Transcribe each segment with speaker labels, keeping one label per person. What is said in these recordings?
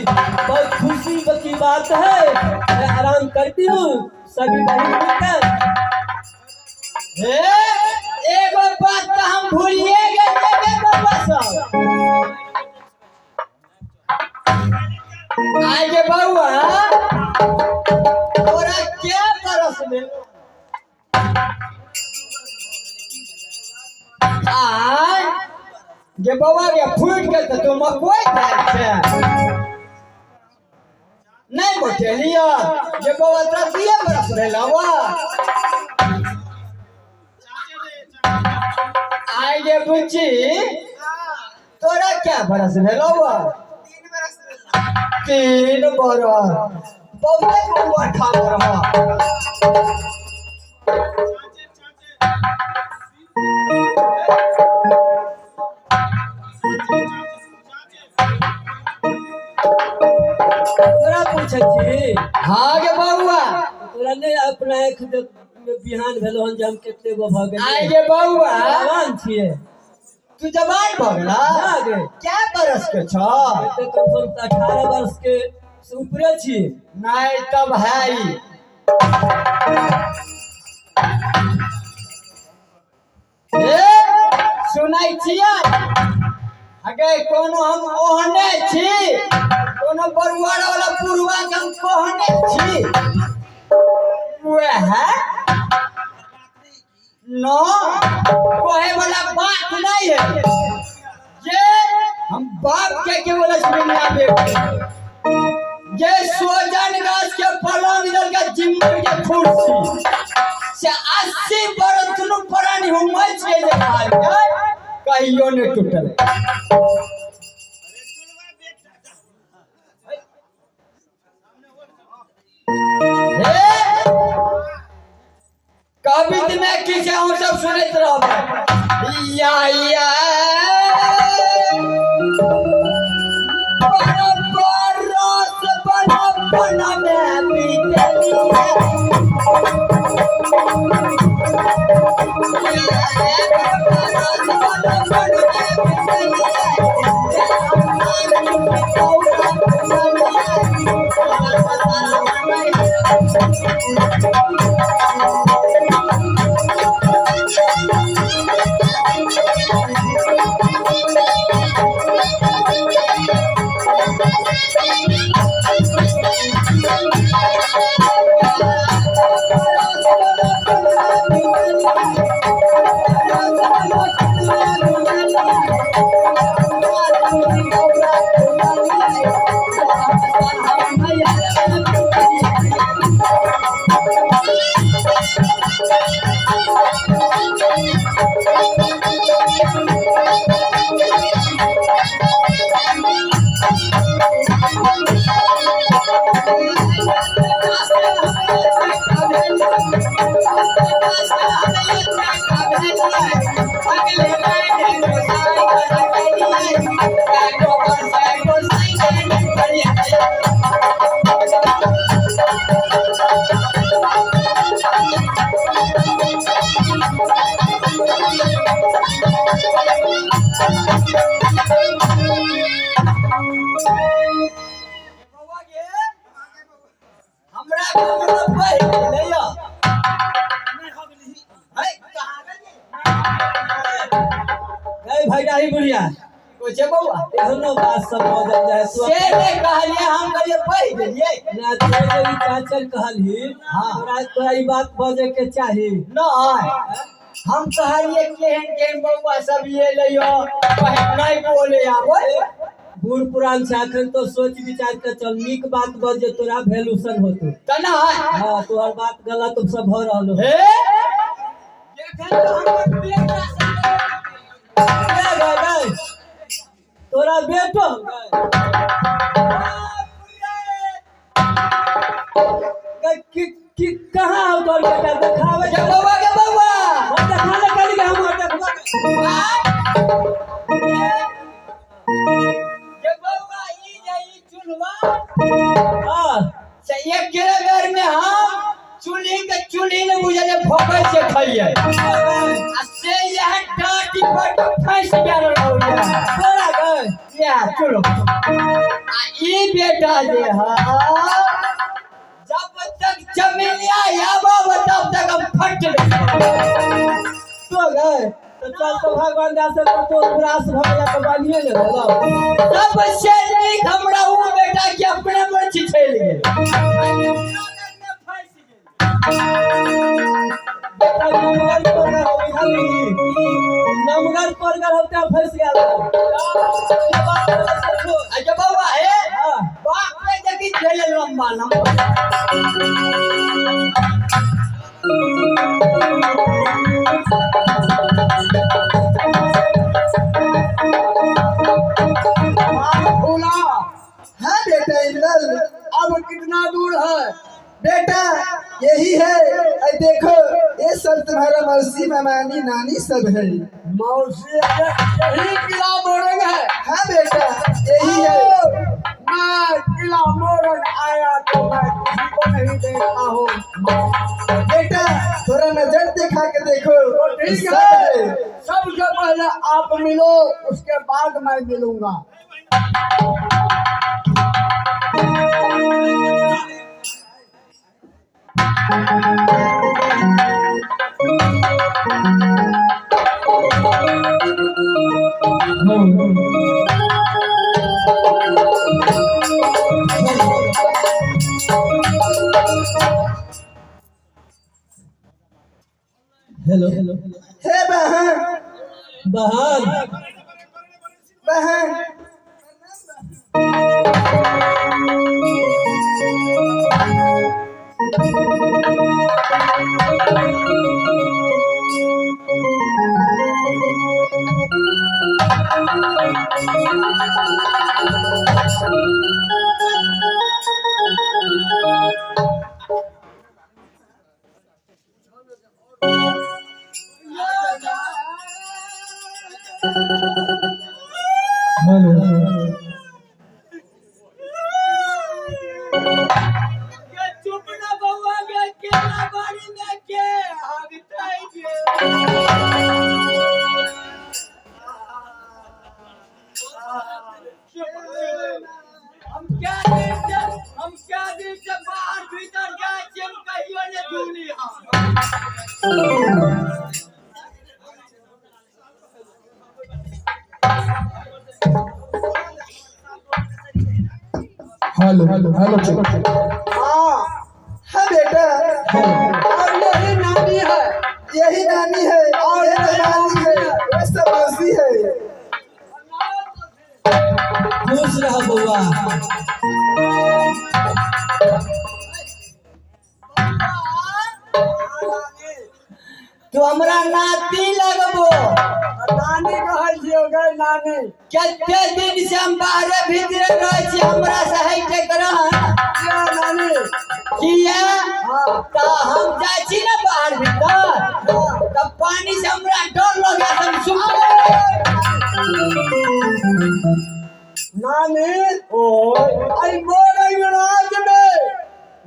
Speaker 1: बहुत खुशी की बात है। मैं आराम करती हूँ सभी बहन मिलकर।
Speaker 2: एक बात तो हम भूलिए गए बाबा साहब। आगे बउआ तोरा क्या बरस में जे बउआ के फूट के तो तुम कोई नहीं बोलिया जे बउआ तोरा बरस में लवा आगे बुच्ची तोरा क्या बरस में लवा 3 बरस बहुत बउआ ठाकुर
Speaker 1: तोरा पूछे छी।
Speaker 2: हाँ गे बउआ
Speaker 1: तोरा नहीं अपना एक बिहान भेलो हन जे हम केते गो भ गेल।
Speaker 2: आइ गे बउआ
Speaker 1: जवान छिए
Speaker 2: तू जवान भगला
Speaker 1: गे।
Speaker 2: क्या बरस के छ?
Speaker 1: कम से कम 18 वर्ष के से ऊपरे छी।
Speaker 2: नहीं तब है ही सुनाई छिया अगे कोनो हम ओहने छी कोनो बरुआर वाला पुरवा के हम कोहने छी वह नो कोहे वाला बात नहीं है ये हम बाप के बोला दुनिया में ये सोजन गाछ के पलंग दल के जिम्मर के कुर्सी से 80 बरस तुनु पुरानी उम्र छे जे खाल कहियो ने टूटल। कवित में किसे हम सब सुनत रहबे या बना में बीतली
Speaker 1: भाई डाही बुढ़िया
Speaker 2: कोचे बउआ
Speaker 1: एहनो बात सब हो जाए
Speaker 2: से ने कहलिए हम कहलिए पढ़ गेलिए
Speaker 1: ना तोरी चाचर कहली।
Speaker 2: हां
Speaker 1: तोरा ई बात बजे के चाही
Speaker 2: नहीं हम कहलिए केहन बउआ सब ये लियो कहे नहीं बोले आबो
Speaker 1: बूढ़ पुरान से आखन तो सोच विचार के चल नीक बात बजे तोरा वैल्यूशन होतो
Speaker 2: तना
Speaker 1: हां तोहर बात गलत सब भ रहलो
Speaker 2: हे देखन तो हमर बेटा
Speaker 1: गए तोरा बेटो कि कहां हो तोर बेटा दिखावे
Speaker 2: के बउआ
Speaker 1: दिखाले कली हम देखबा
Speaker 2: के बउआ ई जाई चुलवा
Speaker 1: हां
Speaker 2: से एक घर में हम चुली ने बुझले भोकै से खाइए आ से यह टाटी पर फंस गेल रहौ
Speaker 1: तोरा गए
Speaker 2: क्या चलो ये बेटा जे है जब तक चमेलिया याबा तब तक हम फट
Speaker 1: तो गए तो चल तो भगवान दास से तो विरास भगला तो बानिए ले लो
Speaker 2: सबसे नीक हमरा वो बेटा के अपने पर छिछेल गेल
Speaker 1: नमगर पर कर होते फंस गया
Speaker 2: अच्छा बाबा है बाप ने जगी खेले लंबा लंबा
Speaker 3: है बेटा इंदल, अब कितना दूर है बेटा? यही है, देखो ये सब तुम्हारा मौसी मामानी नानी सब है।
Speaker 4: मौसी यही किला मोरंग है।
Speaker 3: हाँ बेटा यही है।
Speaker 4: मैं किला मोरंग आया तो मैं किसी को नहीं देखता हूँ।
Speaker 3: बेटा थोड़ा नजर दिखा के देखो।
Speaker 4: तो ठीक
Speaker 3: सब
Speaker 4: है, सबसे पहले आप मिलो, उसके बाद मैं मिलूंगा।
Speaker 1: हेलो हेलो
Speaker 3: हे बहन
Speaker 1: बहन
Speaker 3: बहन
Speaker 2: चुप ना बउआ के केला बाड़ी में के हगताई के हम क्या दिन से बाहर भीतर जाए छी, हम कहियो ने दूनी हम
Speaker 3: हेलो हेलो हेलो हाँ हाँ बेटा
Speaker 4: और यही नानी है।
Speaker 3: यही नानी है और ये नानी है, ये सब मौसी है।
Speaker 1: खुश रह बउआ।
Speaker 2: तो हमरा नाती लगबो।
Speaker 4: नानी कहै छियो गै नानी।
Speaker 2: कते दिन से हम बाहरे भीतर रहे छी, हमरा से हटे करन
Speaker 4: क्या नानी?
Speaker 2: किया
Speaker 4: हाँ
Speaker 2: ता हम जाय छी ना बाहर भीतर तब पानी से हमरा डर लगे, हम सुन
Speaker 4: नानी ओ आई मोरंग राज में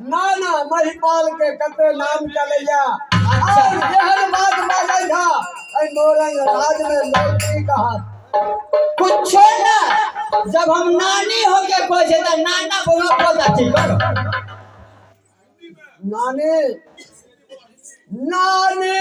Speaker 4: नाना महिपाल के कते नाम चलैया। और एहन बात मानै था आई मोरंग राज में लौटी कहा
Speaker 2: कुछ ना। जब हम नानी हो के कोई से त नाना बउआ बोलता ठीक करो।
Speaker 4: नानी नानी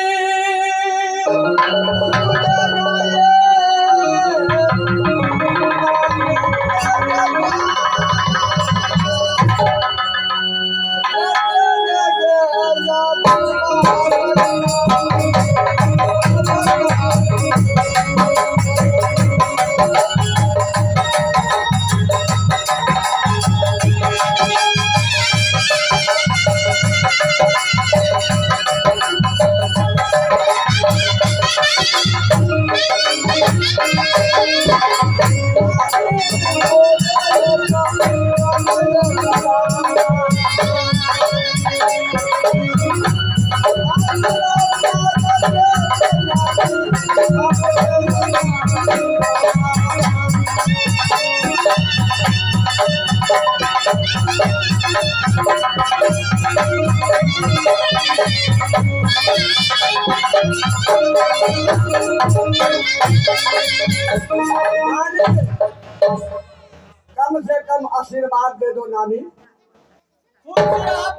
Speaker 4: कम से कम आशीर्वाद दे दो नानी।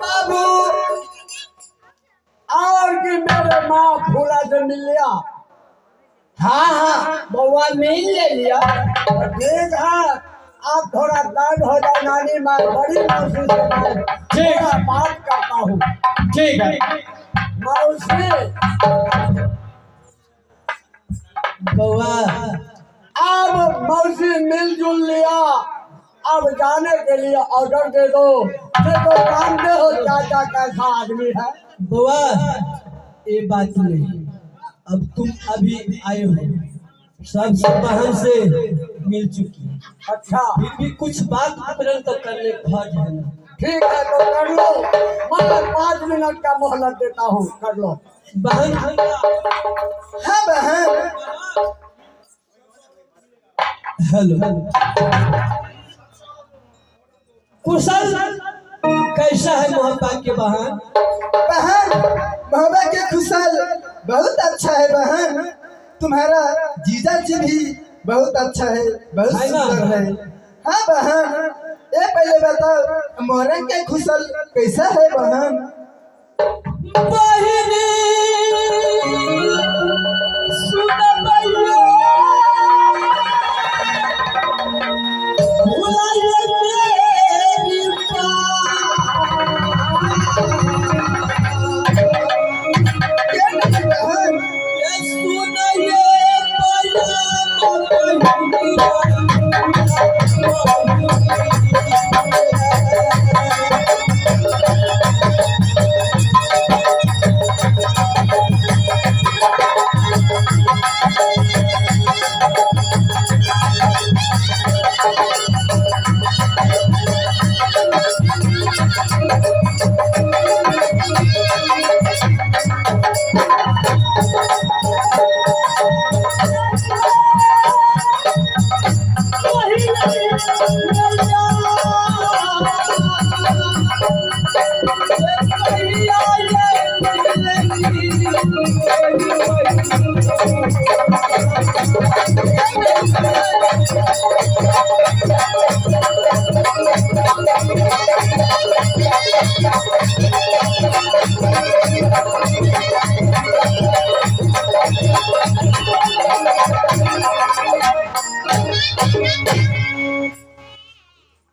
Speaker 2: बाबू
Speaker 4: और कि मेरे माँ फूला से मिल लिया।
Speaker 2: हाँ हाँ बउआ मिल ले लिया।
Speaker 4: ठीक है, आप थोड़ा दर्द हो जाए नानी, मैं बड़ी मौसी से मैं थोड़ा बात करता हूँ।
Speaker 2: ठीक है
Speaker 4: मौसी
Speaker 2: बउआ।
Speaker 4: अब मौसी मिलजुल लिया, अब जाने के लिए ऑर्डर दे दो। ये तो जानते हो चाचा कैसा आदमी है।
Speaker 1: बुआ ये बात नहीं, अब तुम अभी आए हो, सबसे बहन से मिल चुकी है,
Speaker 4: अच्छा
Speaker 1: फिर भी कुछ बात तुरंत करने फर्ज है ना।
Speaker 4: ठीक है तो कर लो, मैं 5 मिनट का मोहलत देता हूँ, कर लो।
Speaker 1: बहन
Speaker 3: हाँ बहन।
Speaker 1: हेलो कुशल, कैसा है मोहब्बा के बहन?
Speaker 3: बहन मोहब्बत के खुशल बहुत अच्छा है बहन। तुम्हारा जीजा जी भी बहुत अच्छा है, बहुत
Speaker 1: है ना?
Speaker 3: सुंदर है। हाँ बहन, ये पहले बताओ मोहरम के खुशल कैसा है बहन?
Speaker 1: बहिनी सुन भैया, भुलाइए मेरी
Speaker 3: क्या नहीं बहन?
Speaker 1: ये सुनिए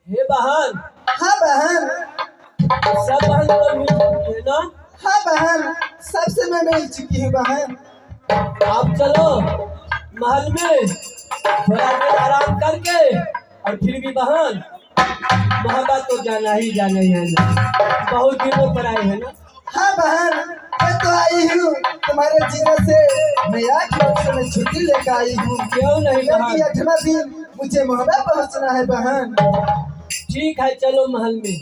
Speaker 1: हे बहन।
Speaker 3: हाँ बहन।
Speaker 1: सब बहन तो मिल चुकी है ना?
Speaker 3: हाँ बहन, सबसे मैं मिल चुकी हूँ बहन।
Speaker 1: आप चलो महल में थोड़ा देर आराम करके, और फिर भी बहन मोहब्बत तो जाना ही है ना, बहुत दिनों पर आए हैं ना।
Speaker 3: हाँ बहन, मैं तो आई हूँ तुम्हारे जीजा से, मैं 8 बजे में छुट्टी लेकर आई हूँ।
Speaker 1: क्यों नहीं
Speaker 3: क्योंकि
Speaker 1: बहन?
Speaker 3: 8वां दिन मुझे मोहब्बत पहुँचना है बहन।
Speaker 1: ठीक है चलो महल में।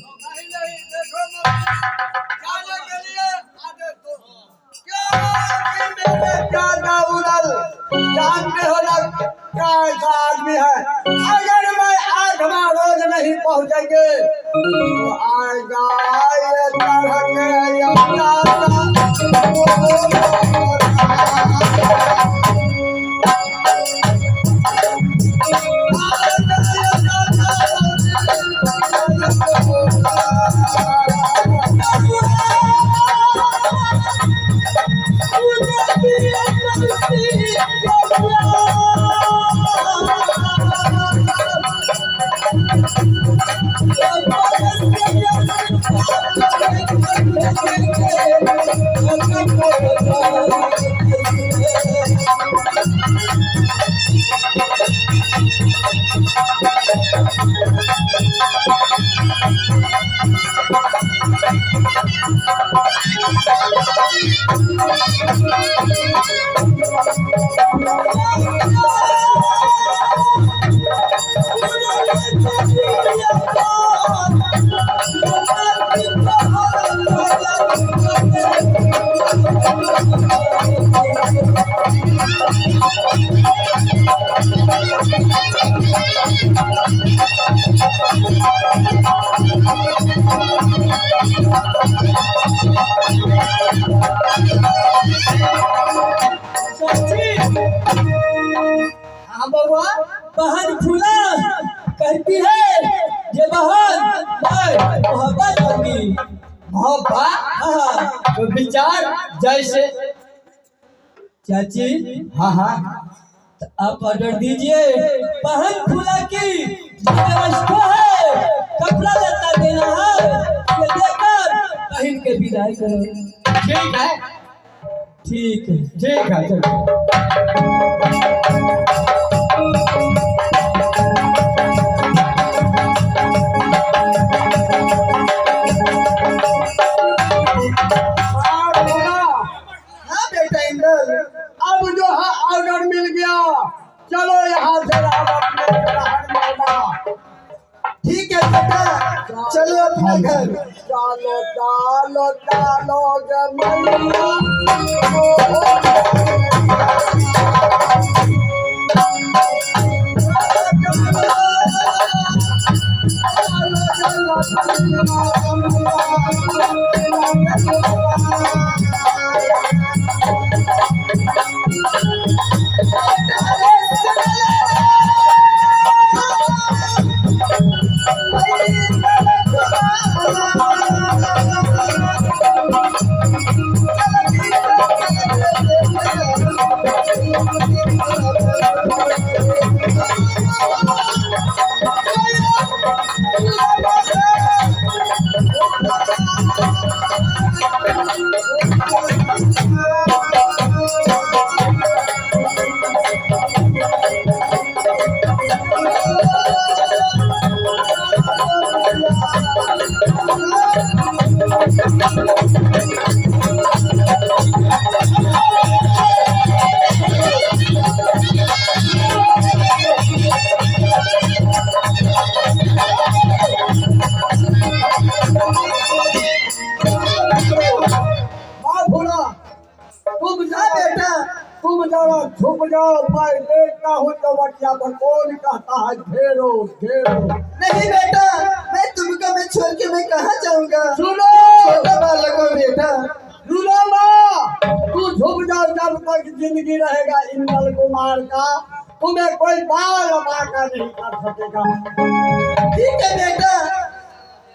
Speaker 4: जाने के लिए आदेश दो। क्या कि मेरे चाचा उदल जानते हो ना क्या ऐसा आदमी है। अगर मैं 8वां रोज नहीं पहुंचेंगे तो आएगा ये तरह के
Speaker 2: बउआ
Speaker 1: बहन फूला कहती है ये बहन मैं मोहब्बत करूंगी।
Speaker 2: मोहब्बत
Speaker 1: हाँ
Speaker 2: तो विचार जैसे।
Speaker 1: चाची
Speaker 2: हाँ हाँ
Speaker 1: तो आप ऑर्डर दीजिए बहन फूला की जो व्यवस्था है कपड़ा लता देना है ये देकर पहन के विदाई करो।
Speaker 2: ठीक है
Speaker 1: ठीक है।
Speaker 2: ठीक है चलो।
Speaker 3: हाँ बेटा इंदल,
Speaker 4: अब जो है ऑर्डर मिल गया, चलो यहाँ से आप अपने ग्रहण करना।
Speaker 3: ठीक है बेटा, चलो अपना घर।
Speaker 4: चलो चलो चलो जमैया तुम जरा छुप जाओ, मैं देखता हूँ चौबटिया पर कौन कहता है घेरो घेरो।
Speaker 3: नहीं बेटा, मैं तुमको मैं छोड़ के मैं कहाँ जाऊँगा।
Speaker 4: सुनो
Speaker 3: छोटा बालक हो बेटा।
Speaker 4: सुनो माँ, तू छुप जाओ जब तक जिंदगी रहेगा इंदल कुमार का, तुम्हें कोई बाल बाका नहीं कर सकेगा।
Speaker 3: ठीक है बेटा,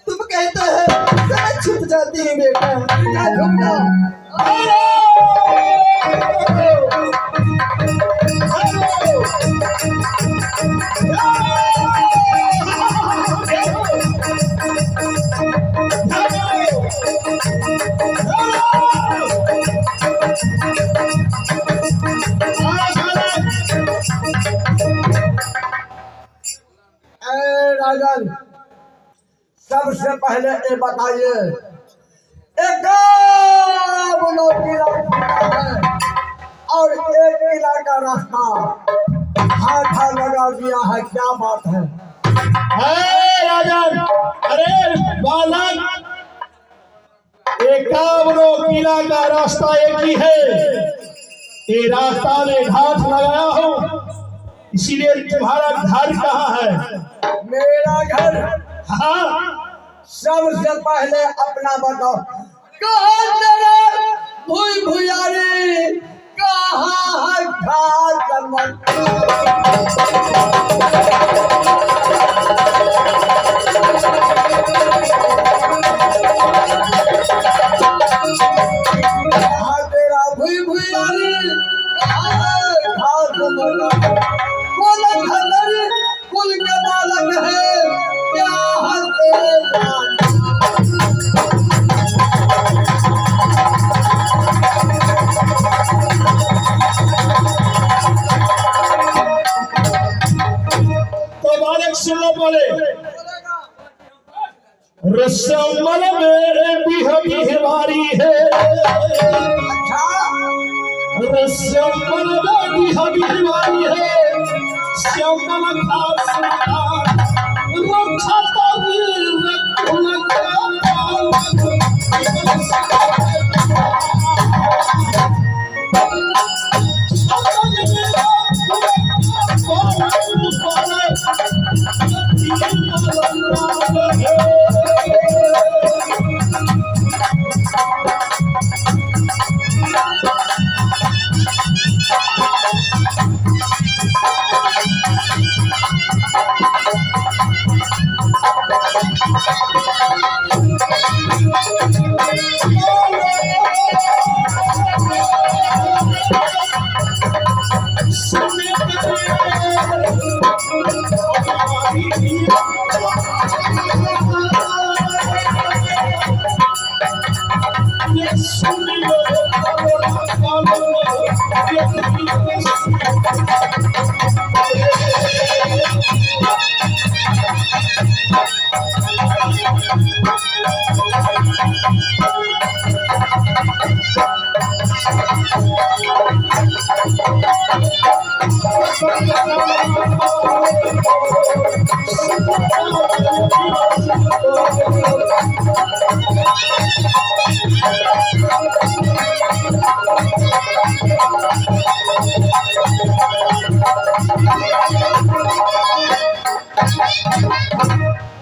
Speaker 3: तुम कहते हो तो मैं छुप जाती हूँ बेटा।
Speaker 4: छुप जाओ। राजन, सबसे पहले ये बताइए एक है और एक किला का रास्ता हाथा लगा दिया है, क्या बात है?
Speaker 5: राजन, अरे बालक, एकावनों किला का रास्ता एक ही है। ये रास्ता में घाट लगाया हूँ, इसीलिए तुम्हारा घर कहाँ है?
Speaker 4: मेरा घर?
Speaker 5: हाँ,
Speaker 4: सबसे पहले अपना बताओ, कहाँ तेरा भूई भुयारी, कहाँ है घाट कहाँ तेरा भूई भुयारी, कहाँ है घाट कुल खंडरी कुल के बालक है, क्या है
Speaker 5: तो बालक सुनो बोले, रसमल मेरे बिहवारी है, रसमल मेरी बिहवारी है, श्यामल खास रक्षा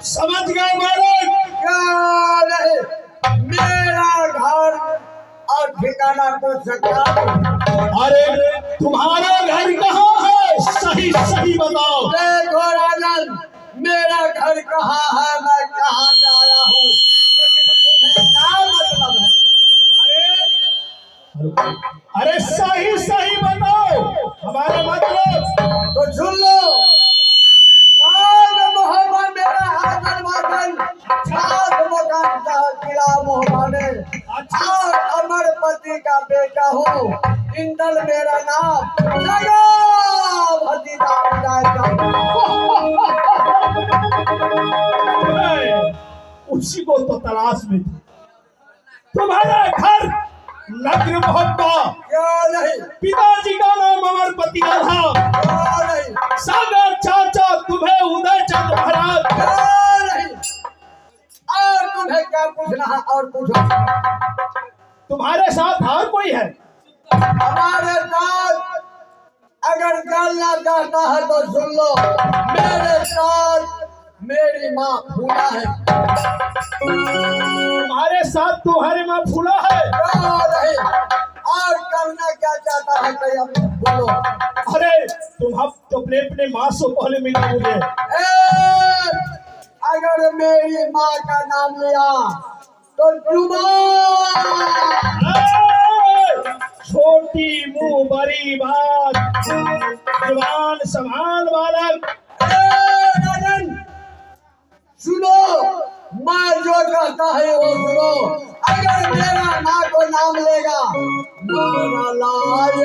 Speaker 5: समझ गए मालिक?
Speaker 4: क्या नहीं, मेरा घर और ठिकाना तो सकता
Speaker 5: अरे तुम्हारा घर कहाँ है? सही सही बताओ।
Speaker 4: देखो राजन, मेरा घर कहाँ है, मैं कहाँ जा रहा हूँ, लेकिन तुम्हें क्या मतलब है?
Speaker 5: अरे सही सही बताओ हमारा मतलब।
Speaker 4: तो सुन लो, राज मोहम्मद मेरा हाजर वादन, खास मकान का किला मोहम्मद और अमरपति का बेटा हूँ। इंदल मेरा नाम, जगा भतीजा उदायता।
Speaker 5: उसी को तो तलाश में थी। तुम्हारा घर नगर मोहब्बा,
Speaker 4: क्या नहीं,
Speaker 5: पिताजी का नाम अमरपति था,
Speaker 4: क्या नहीं,
Speaker 5: सागर चाचा तुम्हें उदय चंद महाराज।
Speaker 4: क्या नहीं, और तुम्हें क्या पूछना है और पूछो।
Speaker 5: तुम्हारे साथ और कोई है?
Speaker 4: हमारे साथ अगर जानना चाहता है तो सुन लो, मेरे साथ मेरी माँ फूला है।
Speaker 5: तुम्हारे साथ तुम्हारी माँ फूला है?
Speaker 4: क्या नहीं, और करना क्या चाहता है तो अब बोलो।
Speaker 5: अरे तुम अब तो अपने माँ से पहले मिला मुझे।
Speaker 4: अगर मेरी माँ का नाम लिया तो
Speaker 5: छोटी मुंह बड़ी बात, जुबान संभाल बालक।
Speaker 4: राजन सुनो, माँ जो कहता है वो सुनो। अगर मेरा माँ को नाम लेगा, मेरा लाल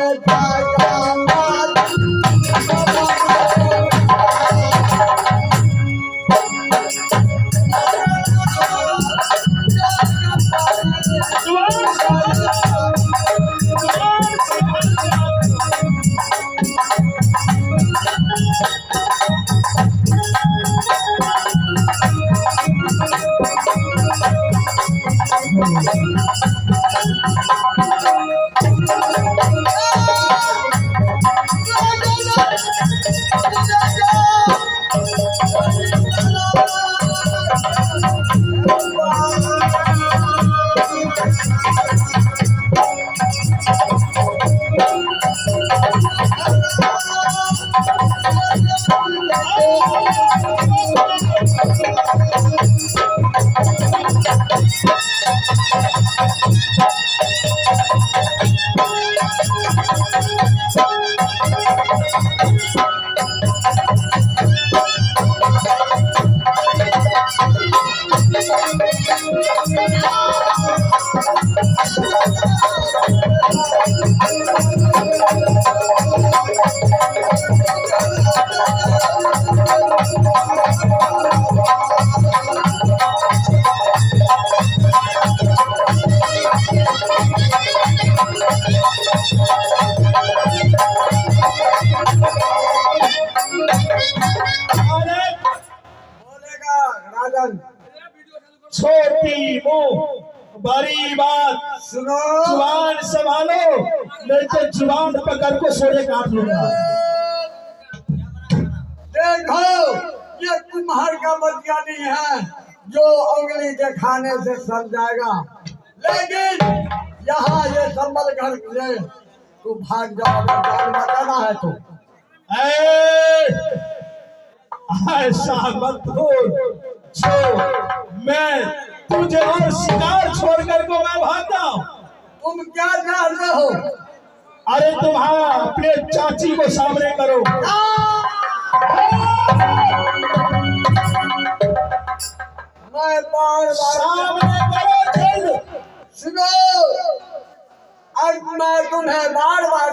Speaker 5: छोटी मुंह बड़ी बात,
Speaker 4: सुनो,
Speaker 5: जुबान संभालो नहीं तो जुबान पकड़ को सोने काट लूंगा।
Speaker 4: देखो ये कुम्हार का बतिया नहीं है जो उंगली दिखाने से समझाएगा, लेकिन यहाँ ये संभल कर ले, तू भाग जाओ अगर जान बचाना है तो।
Speaker 5: ऐसा मत बोल जो मैं तुझे और शिकार छोड़कर को मैं भागता हूँ।
Speaker 4: तुम क्या चाहते हो?
Speaker 5: अरे तुम्हारा अपने चाची को सामने करो।
Speaker 4: मैं बार बार
Speaker 5: सामने करो जल्द।
Speaker 4: सुनो, अब मैं तुम्हें बार बार